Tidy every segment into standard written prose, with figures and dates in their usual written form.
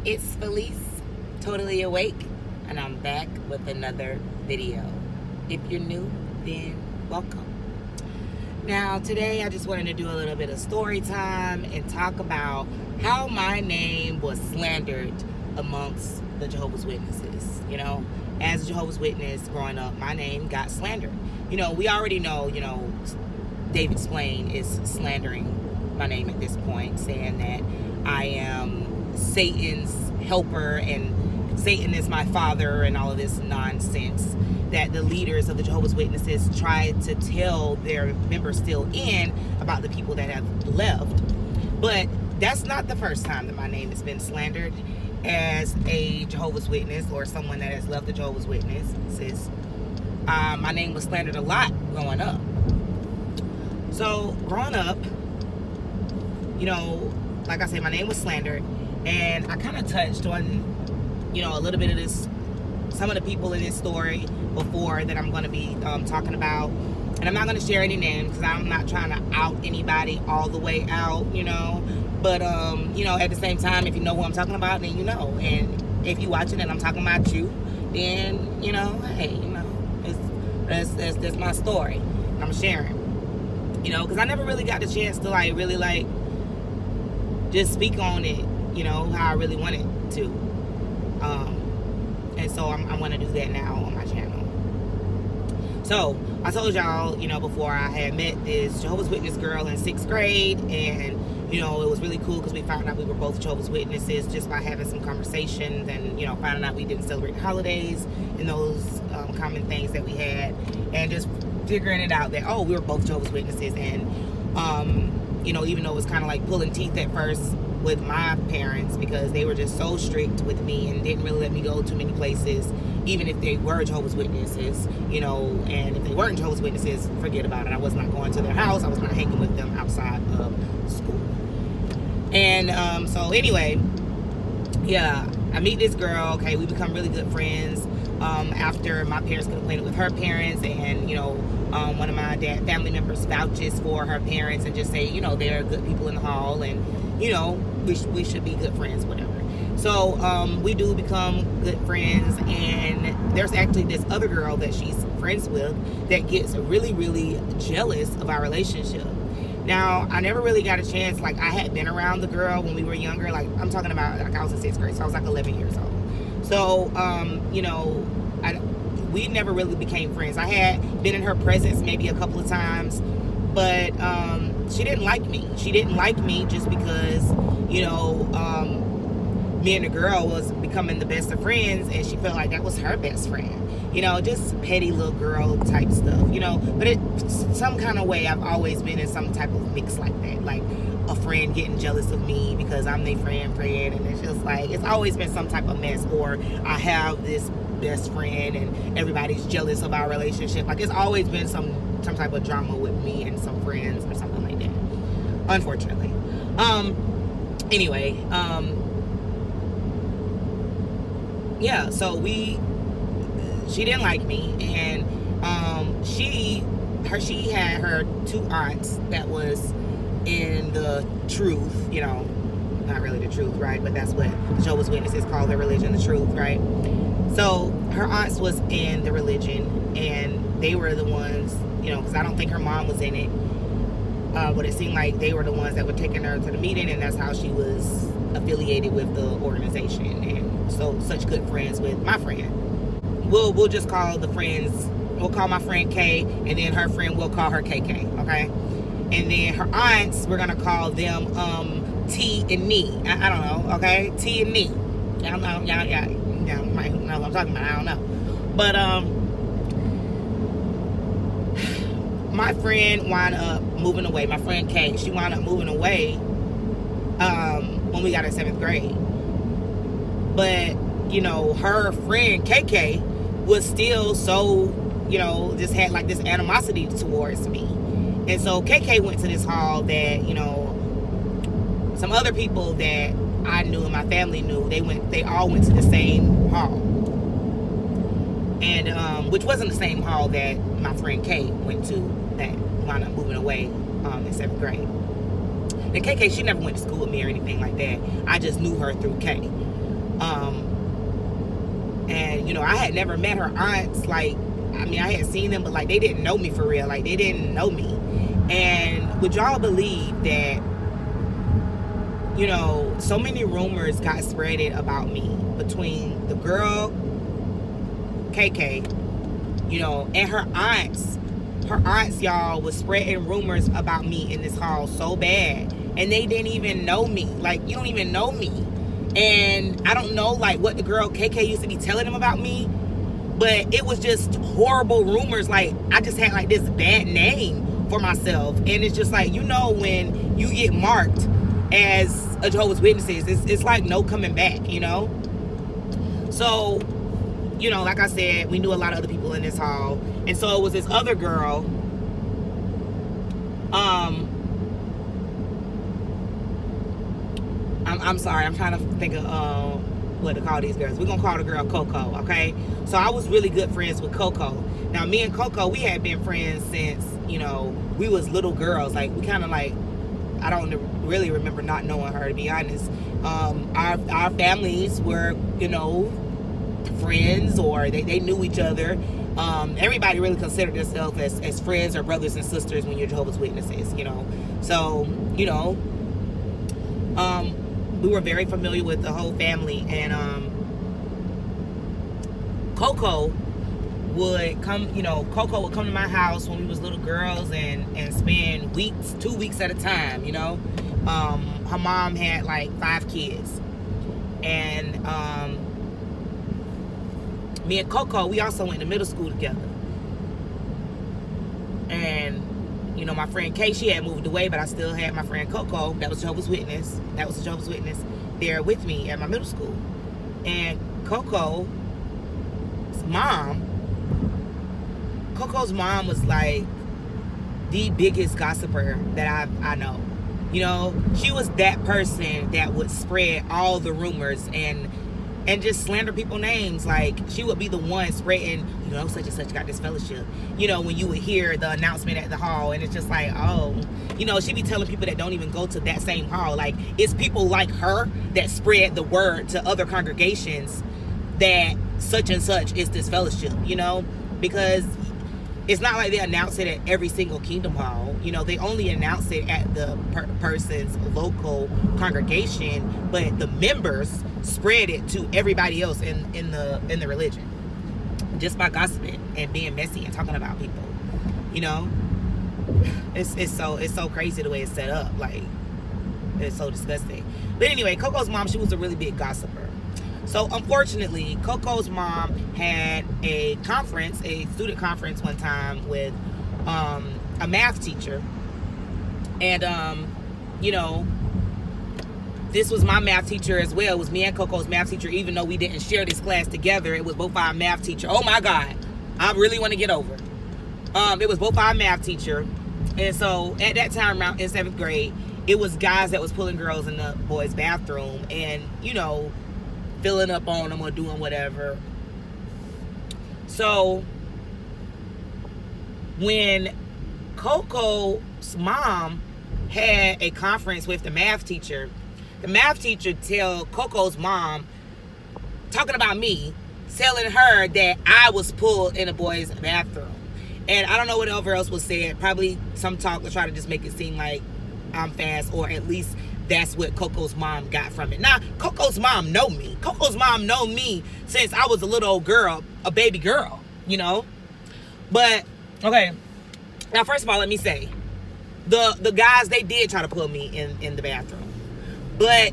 It's Felice, totally awake, and I'm back with another video. If you're new, then welcome. Now, today I just wanted to do a little bit of story time and talk about how my name was slandered amongst the Jehovah's Witnesses. You know, as a Jehovah's Witness growing up, my name got slandered. You know, we already know, David Splain is slandering my name at this point, saying that I am Satan's helper and Satan is my father and all of this nonsense that the leaders of the Jehovah's Witnesses try to tell their members still in about the people that have left. But that's not the first time that my name has been slandered as a Jehovah's Witness or someone that has left the Jehovah's Witnesses. My name was slandered a lot growing up. So growing up, like I said, my name was slandered, and I kind of touched on, a little bit of this, some of the people in this story before that I'm going to be talking about. And I'm not going to share any names because I'm not trying to out anybody all the way out, But, at the same time, if you know who I'm talking about, then you know. And if you're watching and I'm talking about you, then, hey, that's my story. And I'm sharing. Because I never really got the chance to, really, just speak on it, how I really wanted to. And so I'm going to do that now on my channel. So I told y'all, before I had met this Jehovah's Witness girl in 6th grade, and it was really cool because we found out we were both Jehovah's Witnesses just by having some conversations and finding out we didn't celebrate holidays and those common things that we had, and just figuring it out that we were both Jehovah's Witnesses. And even though it was kind of like pulling teeth at first with my parents because they were just so strict with me and didn't really let me go too many places, even if they were Jehovah's Witnesses, and if they weren't Jehovah's Witnesses, forget about it. I was not going to their house. I was not hanging with them outside of school. And so anyway, I meet this girl. Okay, we become really good friends after my parents complained with her parents, and one of my family members vouches for her parents and just say, they're good people in the hall, and we should be good friends, whatever. So we do become good friends, and there's actually this other girl that she's friends with that gets really, really jealous of our relationship. Now, I never really got a chance, I had been around the girl when we were younger, I'm talking about, I was in 6th grade, so I was 11 years old. So, we never really became friends. I had been in her presence maybe a couple of times, but she didn't like me. She didn't like me just because, me and the girl was becoming the best of friends, and she felt like that was her best friend. Just petty little girl type stuff, But some kind of way, I've always been in some type of mix like that. Like a friend getting jealous of me because I'm their friend, and it's just it's always been some type of mess. Or I have this best friend and everybody's jealous of our relationship. It's always been some type of drama with me and some friends or something like that, unfortunately. Anyway, so she didn't like me, and she had her 2 aunts that was in the truth, not really the truth, right? But that's what the Jehovah's Witnesses call their religion, the truth, right? So her aunts was in the religion, and they were the ones, because I don't think her mom was in it, but it seemed like they were the ones that were taking her to the meeting, and that's how she was affiliated with the organization, and so such good friends with my friend. We'll just call the friends, we'll call my friend K, and then her friend, we'll call her KK, okay? And then her aunts, we're gonna call them T and Nee. I don't know, okay? T and Nee. Y'all might know what I'm talking about, I don't know. But my friend wound up moving away. My friend K, she wound up moving away when we got in 7th grade. But, her friend KK was still so, just had this animosity towards me. And so KK went to this hall that, some other people that I knew and my family knew, they all went to the same hall. And, which wasn't the same hall that my friend K went to that wound up moving away in 7th grade. And KK, she never went to school with me or anything like that. I just knew her through K. And, you know, I had never met her aunts. Like, I mean, I had seen them, but, like, they didn't know me for real. Like, they didn't know me. And would y'all believe that, you know, so many rumors got spreaded about me between the girl, KK, you know, and her aunts. Her aunts, y'all, was spreading rumors about me in this hall so bad. And they didn't even know me. Like, you don't even know me. And I don't know, like, what the girl KK used to be telling them about me. But it was just horrible rumors. Like, I just had, like, this bad name for myself. And it's just like, you know, when you get marked as a Jehovah's Witnesses, it's like no coming back, you know? So, you know, like I said, we knew a lot of other people in this hall. And so it was this other girl. I'm sorry, I'm trying to think of what to call these girls. We're gonna call the girl Coco, okay? So I was really good friends with Coco. Now me and Coco, we had been friends since, you know, we was little girls. Like, we kind of like, I don't really remember not knowing her, to be honest. Our families were, you know, friends, or they knew each other. Everybody really considered themselves as friends or brothers and sisters when you're Jehovah's Witnesses, you know. So, you know, we were very familiar with the whole family. And Coco would come, you know, Coco would come to my house when we was little girls and spend weeks, 2 weeks at a time, you know. Her mom had like 5 kids. And me and Coco, we also went to middle school together. And, you know, my friend Kay, she had moved away, but I still had my friend Coco, that was Jehovah's Witness. That was a Jehovah's Witness there with me at my middle school. And Coco's mom was like the biggest gossiper that I know. You know, she was that person that would spread all the rumors and just slander people's names. Like, she would be the one spreading, you know, such and such got this fellowship. You know, when you would hear the announcement at the hall, and it's just like, oh, you know, she be telling people that don't even go to that same hall. Like, it's people like her that spread the word to other congregations that such and such is this fellowship, you know, because it's not like they announce it at every single Kingdom Hall. You know, they only announce it at the person's local congregation, but the members spread it to everybody else in the religion, just by gossiping and being messy and talking about people. You know, it's so crazy the way it's set up. Like, it's so disgusting. But anyway, Coco's mom, she was a really big gossiper. So unfortunately, Coco's mom had a student conference one time with a math teacher. And, you know, this was my math teacher as well. It was me and Coco's math teacher, even though we didn't share this class together. It was both our math teacher. Oh my God, I really want to get over. It was both our math teacher. And so at that time, around in 7th grade, it was guys that was pulling girls in the boys' bathroom and, you know, filling up on them or doing whatever. So when Coco's mom had a conference with the math teacher tell Coco's mom, talking about me, telling her that I was pulled in a boy's bathroom. And I don't know whatever else was said. Probably some talk to try to just make it seem like I'm fast, or at least that's what Coco's mom got from it. Now, Coco's mom know me. Coco's mom know me since I was a little old girl, a baby girl, you know. But, okay. Now, first of all, let me say, the guys, they did try to pull me in the bathroom. But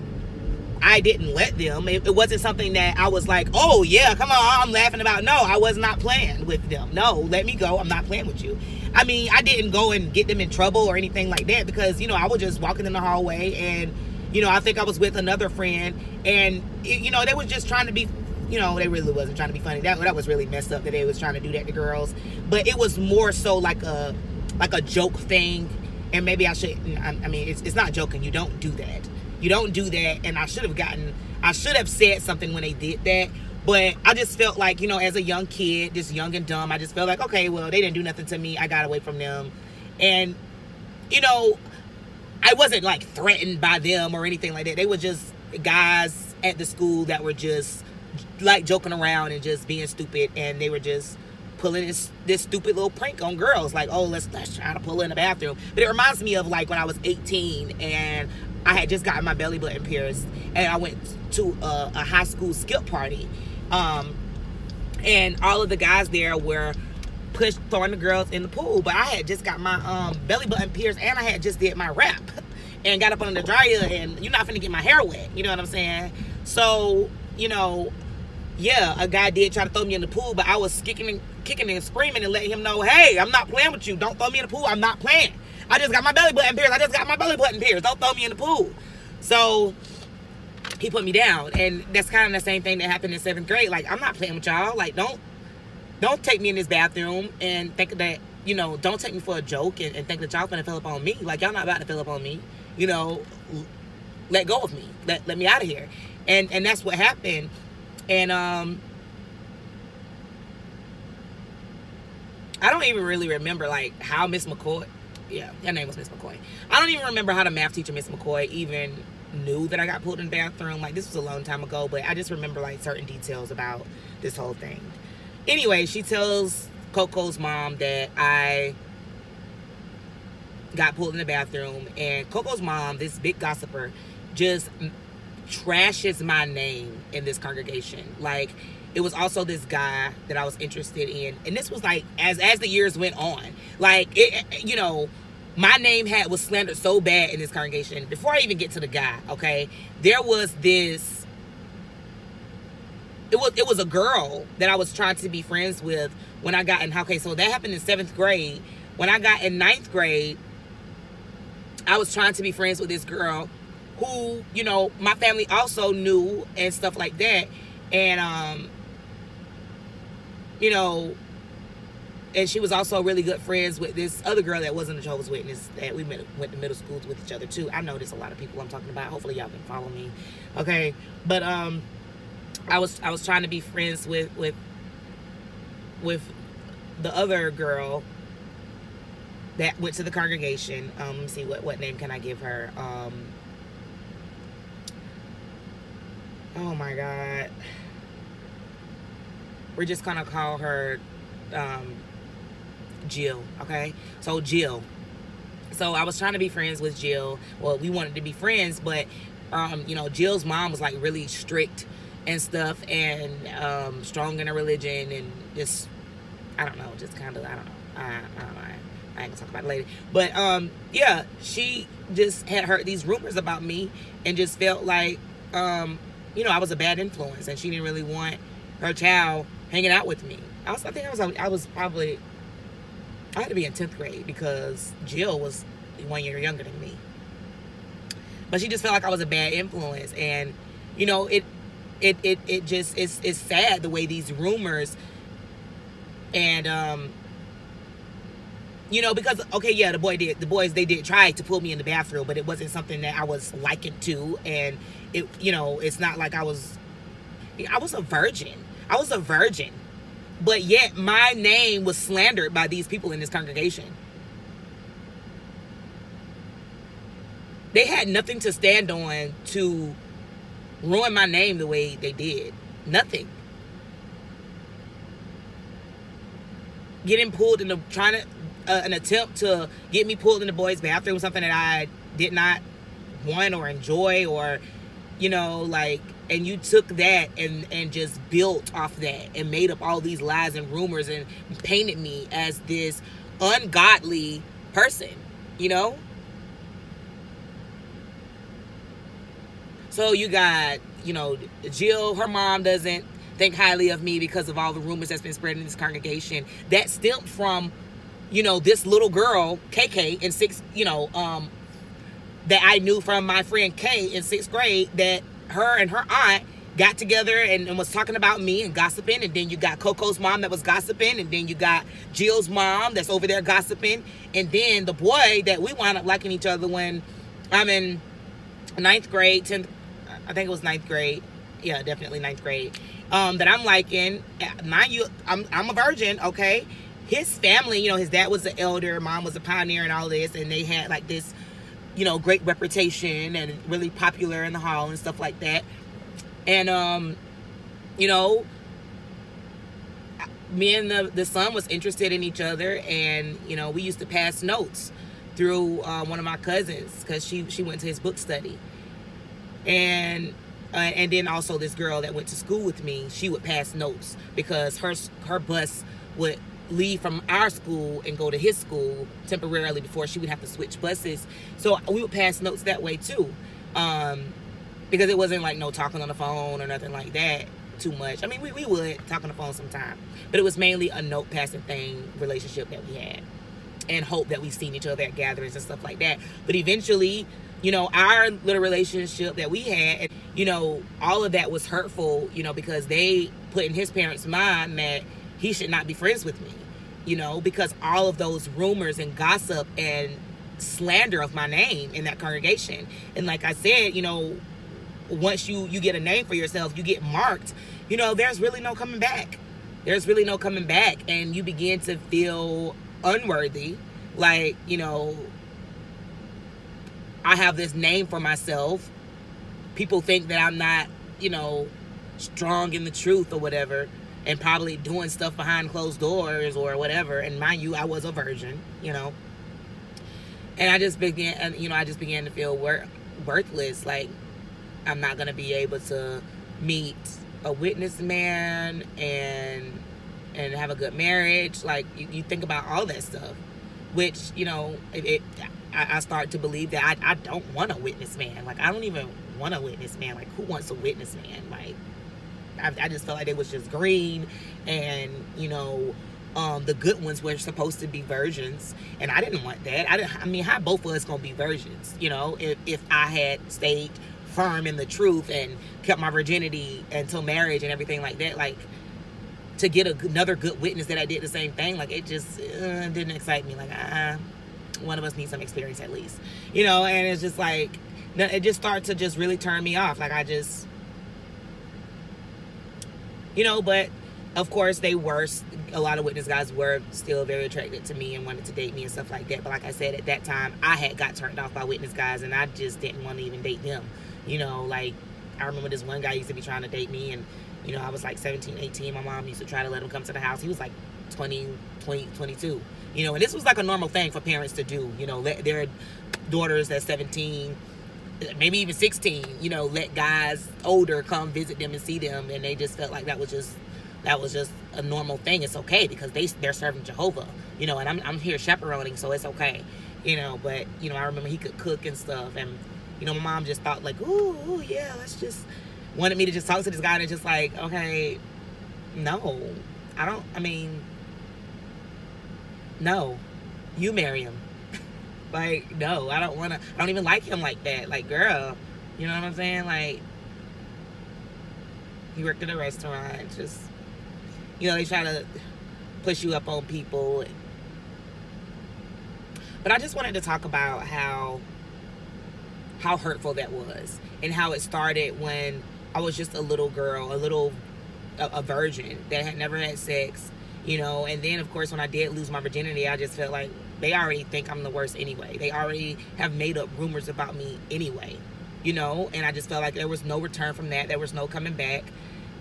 I didn't let them. It wasn't something that I was like, oh, yeah, come on, I'm laughing about. No, I was not playing with them. No, let me go. I'm not playing with you. I mean, I didn't go and get them in trouble or anything like that because, you know, I was just walking in the hallway and, you know, I think I was with another friend and, you know, they was just trying to be, you know, they really wasn't trying to be funny. That was really messed up that they was trying to do that to girls. But it was more so like a joke thing. And maybe I shouldn't, I mean, it's not joking. You don't do that. You don't do that. And I should have said something when they did that. But I just felt like, you know, as a young kid, just young and dumb, I just felt like, okay, well, they didn't do nothing to me. I got away from them. And, you know, I wasn't like threatened by them or anything like that. They were just guys at the school that were just like joking around and just being stupid, and they were just pulling this stupid little prank on girls, like, oh, let's try to pull in the bathroom. But it reminds me of like when I was 18 and I had just gotten my belly button pierced, and I went to a high school skip party, and all of the guys there were throwing the girls in the pool, but I had just got my belly button pierced, and I had just did my rap and got up under the dryer, and you're not finna get my hair wet, you know what I'm saying? So, you know, yeah, a guy did try to throw me in the pool, but I was kicking and screaming and letting him know, hey, I'm not playing with you. Don't throw me in the pool. I'm not playing. I just got my belly button pierced. Don't throw me in the pool. So he put me down, and that's kind of the same thing that happened in 7th grade. Like, I'm not playing with y'all. Like, don't take me in this bathroom and think that, you know, don't take me for a joke and think that y'all finna fill up on me. Like, y'all not about to fill up on me. You know, let go of me. Let me out of here. And that's what happened. And I don't even really remember like how Miss McCoy, yeah, her name was Miss McCoy. I don't even remember how the math teacher, Miss McCoy, even knew that I got pulled in the bathroom. Like, this was a long time ago, but I just remember like certain details about this whole thing. Anyway, she tells Coco's mom that I got pulled in the bathroom, and Coco's mom, this big gossiper, just trashes my name in this congregation. Like, it was also this guy that I was interested in, and this was like as the years went on, like, it, you know, my name was slandered so bad in this congregation. Before I even get to the guy, okay, there was this, it was a girl that I was trying to be friends with when I got in, okay, so that happened in 7th grade. When I got in 9th grade, I was trying to be friends with this girl who, you know, my family also knew and stuff like that. And, you know, and she was also really good friends with this other girl that wasn't a Jehovah's Witness, that we went to middle schools with each other too. I know there's a lot of people I'm talking about. Hopefully y'all can follow me. Okay. But, I was trying to be friends with the other girl that went to the congregation. Let me see, what name can I give her? Oh my God. We're just gonna call her Jill, okay? So Jill. So I was trying to be friends with Jill. Well, we wanted to be friends, but you know, Jill's mom was like really strict and stuff, and strong in her religion, and just, I don't know, just kind of, I don't know. I don't know. I ain't gonna talk about it later. But yeah, she just had heard these rumors about me and just felt like you know, I was a bad influence, and she didn't really want her child hanging out with me. I think I was probably, I had to be in 10th grade because Jill was 1 year younger than me. But she just felt like I was a bad influence, and you know, it just, it's sad the way these rumors, and you know, because, okay, yeah, the boys, they did try to pull me in the bathroom, but it wasn't something that I was likened to, and it, you know, it's not like I was a virgin. I was a virgin, but yet my name was slandered by these people in this congregation. They had nothing to stand on to ruin my name the way they did. Nothing. Getting pulled in the, trying to, an attempt to get me pulled in the boys' bathroom, something that I did not want or enjoy, or, you know, like, and you took that and just built off that and made up all these lies and rumors and painted me as this ungodly person, you know? So you got, you know, Jill, her mom doesn't think highly of me because of all the rumors that's been spread in this congregation. That stemmed from, you know, this little girl, KK, in that I knew from my friend Kay in 6th grade, that her and her aunt got together and was talking about me and gossiping. And then you got Coco's mom that was gossiping. And then you got Jill's mom that's over there gossiping. And then the boy that we wound up liking each other when I'm in 9th grade, 10th, I think it was 9th grade. Yeah, definitely 9th grade. That I'm liking. Mind you, I'm a virgin, okay? His family, you know, his dad was the elder, mom was a pioneer and all this, and they had like this, you know, great reputation and really popular in the hall and stuff like that. And you know, me and the son was interested in each other, and you know, we used to pass notes through one of my cousins, because she went to his book study, and then also this girl that went to school with me, she would pass notes because her bus would leave from our school and go to his school temporarily before she would have to switch buses. So we would pass notes that way too, because it wasn't like no talking on the phone or nothing like that too much. I mean, we would talk on the phone sometime, but it was mainly a note passing thing, relationship that we had, and hope that we seen each other at gatherings and stuff like that. But eventually, you know, our little relationship that we had, you know, all of that was hurtful, you know, because they put in his parents' mind that he should not be friends with me, you know, because all of those rumors and gossip and slander of my name in that congregation. And like I said, you know, once you get a name for yourself, you get marked, you know, there's really no coming back. There's really no coming back. And you begin to feel unworthy. Like, you know, I have this name for myself. People think that I'm not, you know, strong in the truth or whatever, and probably doing stuff behind closed doors or whatever. And mind you, I was a virgin, you know. And I just began to feel worthless. Like, I'm not going to be able to meet a witness man and have a good marriage. Like, you think about all that stuff, which, you know, I start to believe that I don't want a witness man. Like, I don't even want a witness man. Like, who wants a witness man? Like, I just felt like it was just green, and, you know, the good ones were supposed to be virgins, and I didn't want that. I mean, how both of us gonna be virgins, you know, if I had stayed firm in the truth and kept my virginity until marriage and everything like that. Like, to get another good witness that I did the same thing, like, it just didn't excite me. Like, one of us needs some experience at least, you know. And it's just like, it just started to just really turn me off. Like, I just, you know. But of course, a lot of witness guys were still very attracted to me and wanted to date me and stuff like that. But like I said, at that time, I had got turned off by witness guys, and I just didn't want to even date them. You know, like, I remember this one guy used to be trying to date me, and, you know, I was like 17, 18. My mom used to try to let him come to the house. He was like 20, 22. You know, and this was like a normal thing for parents to do. You know, let their daughters that's 17, maybe even 16, you know, let guys older come visit them and see them. And they just felt like that was just a normal thing. It's okay because they're serving Jehovah, you know, and I'm here chaperoning, so it's okay, you know. But, you know, I remember he could cook and stuff, and, you know, my mom just thought like, ooh, yeah, wanted me to just talk to this guy, and it's just like, okay, no, no, you marry him. Like, no, I don't even like him like that. Like, girl, you know what I'm saying? Like, he worked at a restaurant, just, you know, they try to push you up on people. But I just wanted to talk about how hurtful that was, and how it started when I was just a little girl, a virgin that had never had sex, you know. And then, of course, when I did lose my virginity, I just felt like they already think I'm the worst anyway. They already have made up rumors about me anyway, you know. And I just felt like there was no return from that. There was no coming back.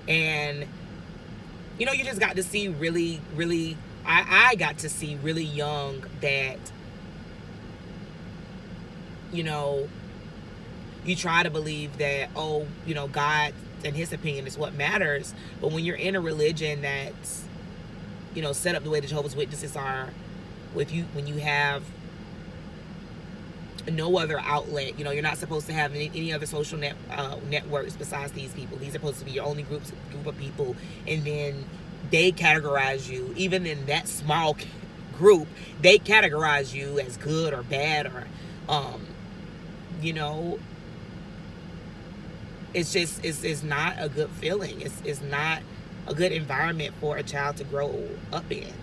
And, you know, you just got to see really, really, I got to see really young that, you know, you try to believe that, oh, you know, God and his opinion is what matters. But when you're in a religion that's, you know, set up the way the Jehovah's Witnesses are, when you have no other outlet, you know, you're not supposed to have any other social networks besides these people. These are supposed to be your only group of people. And then they categorize you, even in that small group, they categorize you as good or bad, or, you know, it's not a good feeling. It's not a good environment for a child to grow up in,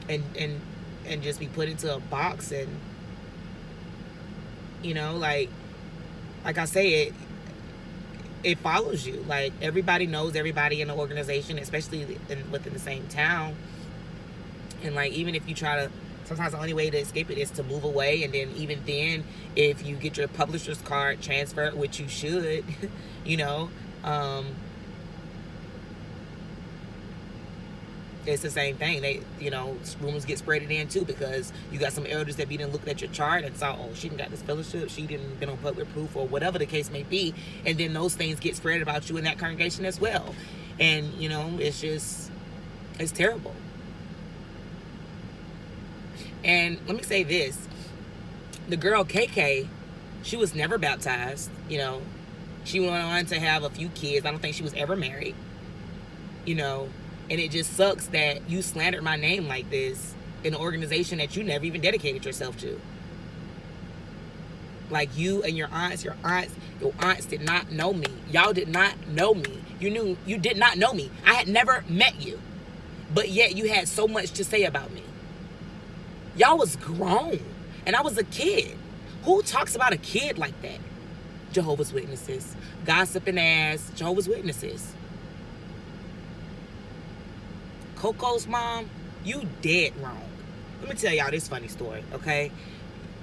and just be put into a box. And, you know, like I say, it follows you. Like, everybody knows everybody in the organization, especially within the same town. And, like, even if you try to Sometimes the only way to escape it is to move away. And then even then, if you get your publisher's card transferred, which you should, you know, it's the same thing. They, you know, rumors get spreaded in too, because you got some elders that be didn't look at your chart and saw, oh, she didn't got this fellowship, she didn't been on public proof, or whatever the case may be, and then those things get spread about you in that congregation as well. And you know, it's just, it's terrible. And let me say this, the girl KK, she was never baptized, you know. She went on to have a few kids. I don't think she was ever married, you know. And it just sucks that you slandered my name like this in an organization that you never even dedicated yourself to. Like, you and your aunts did not know me. Y'all did not know me. You did not know me. I had never met you. But yet you had so much to say about me. Y'all was grown. And I was a kid. Who talks about a kid like that? Jehovah's Witnesses. Gossiping ass Jehovah's Witnesses. Coco's mom, you dead wrong. Let me tell y'all this funny story, okay?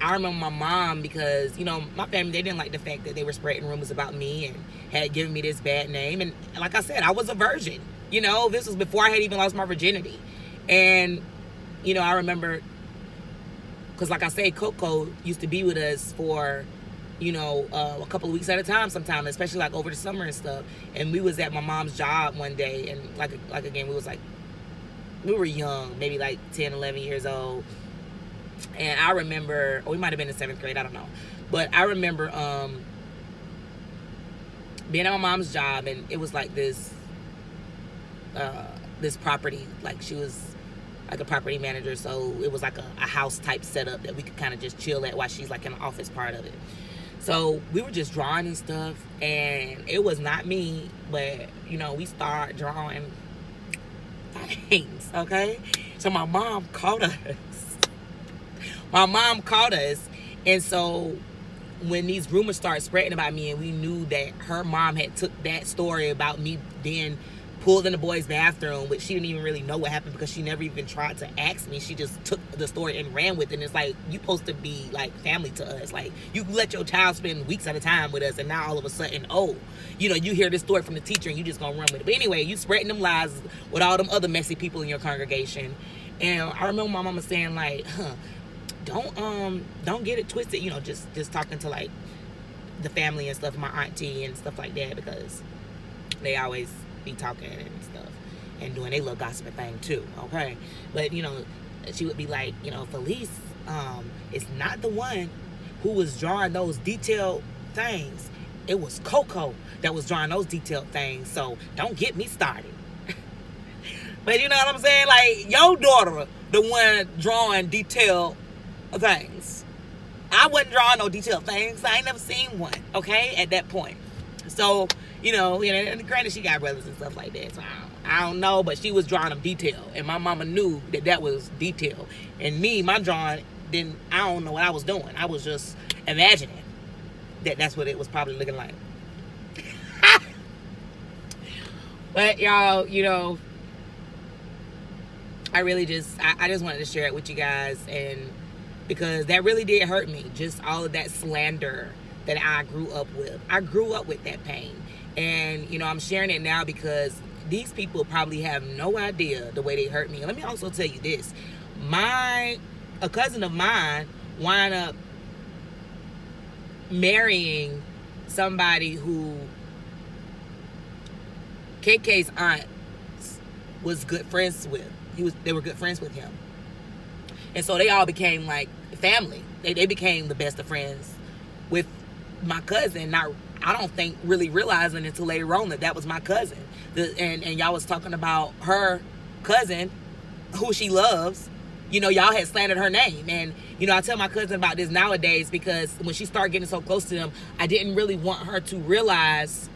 I remember my mom, because, you know, my family, they didn't like the fact that they were spreading rumors about me and had given me this bad name. And like I said, I was a virgin. You know, this was before I had even lost my virginity. And, you know, I remember, because like I said, Coco used to be with us for, you know, a couple of weeks at a time sometimes, especially like over the summer and stuff. And we was at my mom's job one day, and like again, we were young, maybe like 10, 11 years old. And I remember, or we might have been in 7th grade, I don't know. But I remember being at my mom's job, and it was like this property, like she was like a property manager, so it was like a house type setup that we could kind of just chill at while she's like in the office part of it. So we were just drawing and stuff, and it was not me, but you know, we started drawing things, okay? So my mom caught us. And so when these rumors started spreading about me, and we knew that her mom had took that story about me being pulled in the boys' bathroom, which she didn't even really know what happened, because she never even tried to ask me. She just took the story and ran with it. And it's like, you supposed to be like family to us. Like, you let your child spend weeks at a time with us, and now all of a sudden, oh, you know, you hear this story from the teacher and you just gonna run with it. But anyway, you spreading them lies with all them other messy people in your congregation. And I remember my mama saying like, don't get it twisted, you know, just talking to like the family and stuff, my auntie and stuff like that, because they always be talking and stuff and doing their little gossiping thing too, okay? But you know, she would be like, you know, Felice is not the one who was drawing those detailed things. It was Coco that was drawing those detailed things, so don't get me started. But you know what I'm saying? Like, your daughter, the one drawing detailed things. I wasn't drawing no detailed things. I ain't never seen one, okay, at that point. So, you know, and granted, she got brothers and stuff like that, so I don't know, but she was drawing them detailed, and my mama knew that was detailed. And me, my drawing, I don't know what I was doing. I was just imagining that's what it was probably looking like. But y'all, you know, I just wanted to share it with you guys, and because that really did hurt me, just all of that slander that I grew up with. I grew up with that pain. And, you know, I'm sharing it now because these people probably have no idea the way they hurt me. And let me also tell you this. A cousin of mine wound up marrying somebody who KK's aunt was good friends with. They were good friends with him. And so they all became like family. They became the best of friends with my cousin, I don't think really realizing until later on that was my cousin. And y'all was talking about her cousin, who she loves. You know, y'all had slandered her name. And, you know, I tell my cousin about this nowadays, because when she started getting so close to them, I didn't really want her to realize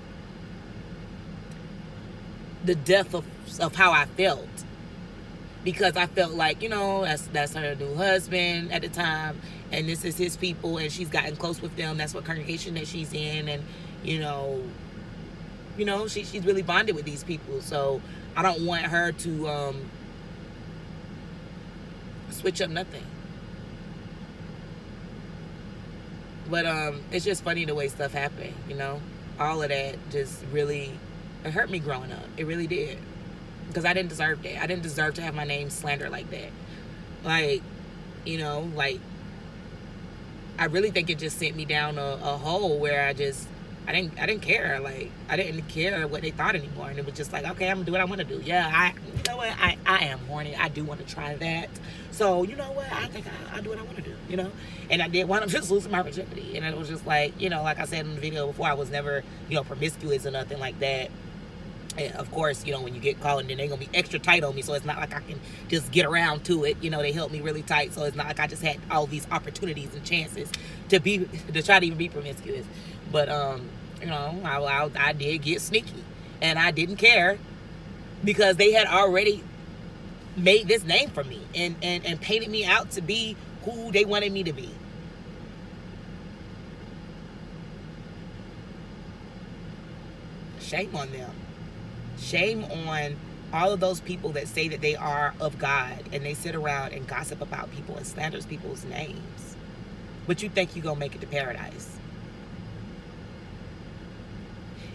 the depth of how I felt. Because I felt like, you know, that's her new husband at the time, and this is his people, and she's gotten close with them. That's what congregation that she's in, and you know, she's really bonded with these people. So I don't want her to switch up nothing. But it's just funny the way stuff happened, you know. All of that just really, it hurt me growing up. It really did, because I didn't deserve that. I didn't deserve to have my name slandered like that. Like, you know, like, I really think it just sent me down a hole where I didn't care. Like, I didn't care what they thought anymore. And it was just like, okay, I'm gonna do what I want to do. Yeah, you know what? I am horny. I do want to try that. So, you know what? I think I'll do what I want to do, you know? And I did wind up just losing my virginity. And it was just like, you know, like I said in the video before, I was never, you know, promiscuous or nothing like that. And of course, you know, when you get called, then they're going to be extra tight on me. So it's not like I can just get around to it. You know, they held me really tight. So it's not like I just had all these opportunities and chances to try to even be promiscuous. But, you know, I did get sneaky. And I didn't care, because they had already made this name for me and painted me out to be who they wanted me to be. Shame on them. Shame on all of those people that say that they are of God, and they sit around and gossip about people and slanders people's names. But you think you're going to make it to paradise.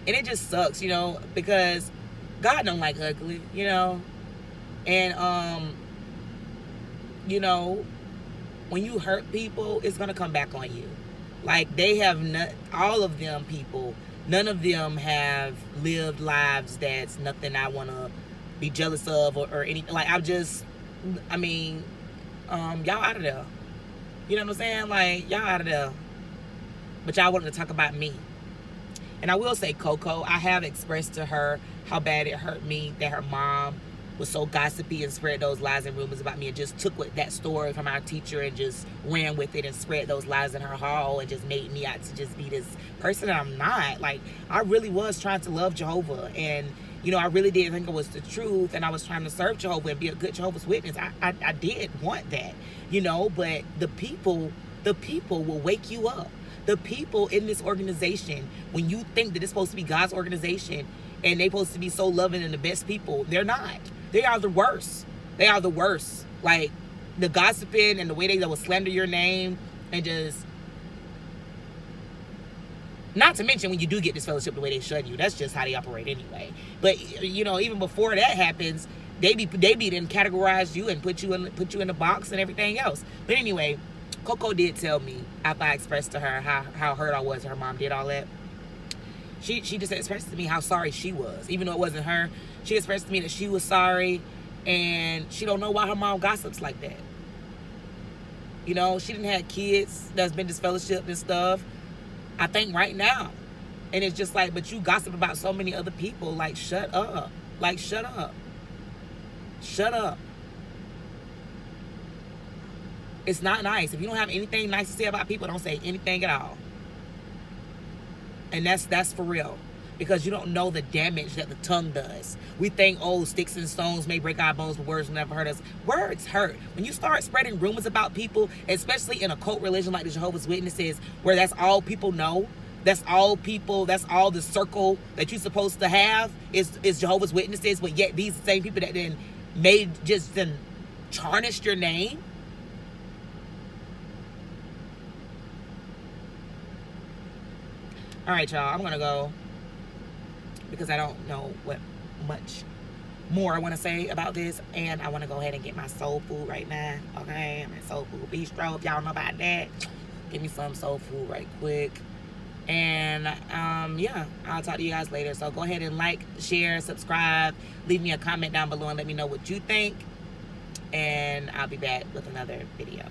And it just sucks, you know, because God don't like ugly, you know. And, you know, when you hurt people, it's going to come back on you. Like, they have all of them people, none of them have lived lives that's nothing I want to be jealous of or anything. Like, I mean, y'all out of there. You know what I'm saying? Like, y'all out of there. But y'all wanted to talk about me. And I will say, Coco, I have expressed to her how bad it hurt me that her mom was so gossipy and spread those lies and rumors about me, and just took that story from our teacher and just ran with it and spread those lies in her hall and just made me out to just be this person that I'm not. Like, I really was trying to love Jehovah, and, you know, I really did think it was the truth, and I was trying to serve Jehovah and be a good Jehovah's Witness. I did want that, you know, but the people will wake you up. The people in this organization, when you think that it's supposed to be God's organization and they're supposed to be so loving and the best people, they're not. They are the worst. They are the worst. Like, the gossiping and the way they will slander your name, and just, not to mention when you do get this fellowship the way they shun you. That's just how they operate anyway. But, you know, even before that happens, they be then categorize you and put you in the box and everything else. But anyway, Coco did tell me, after I expressed to her how hurt I was her mom did all that, she just expressed to me how sorry she was. Even though it wasn't her, she expressed to me that she was sorry, and she don't know why her mom gossips like that. You know, she didn't have kids that's been disfellowshipped and stuff, I think, right now. And it's just like, but you gossip about so many other people. Like, shut up. Like, shut up. Shut up. It's not nice. If you don't have anything nice to say about people, don't say anything at all. And that's for real. Because you don't know the damage that the tongue does. We think, oh, sticks and stones may break our bones, but words will never hurt us. Words hurt. When you start spreading rumors about people, especially in a cult religion like the Jehovah's Witnesses, where that's all people know, that's all the circle that you're supposed to have is Jehovah's Witnesses, but yet these same people that then tarnished your name. All right, y'all, I'm going to go, because I don't know what much more I want to say about this, and I want to go ahead and get my soul food right now, okay? I'm at Soul Food Bistro, if y'all know about that. Give me some soul food right quick. And, yeah, I'll talk to you guys later. So go ahead and like, share, subscribe, leave me a comment down below and let me know what you think, and I'll be back with another video.